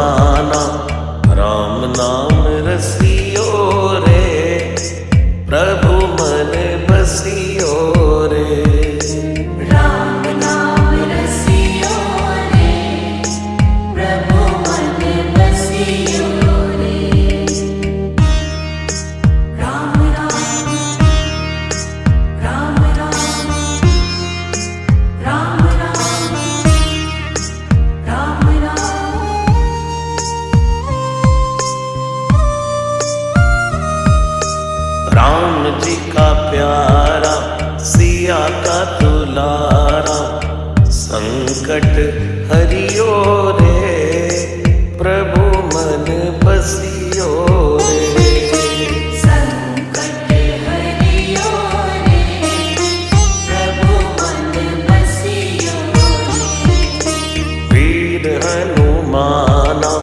जमाना, राम नाम रसियो रे, प्रभु मन बसियो रे। राम नाम रसियो रे, प्रभु मन बसियो रे। राम राम राम राम, राम राम राम राम। राम जी का प्यारा, सिया का दुलारा, संकट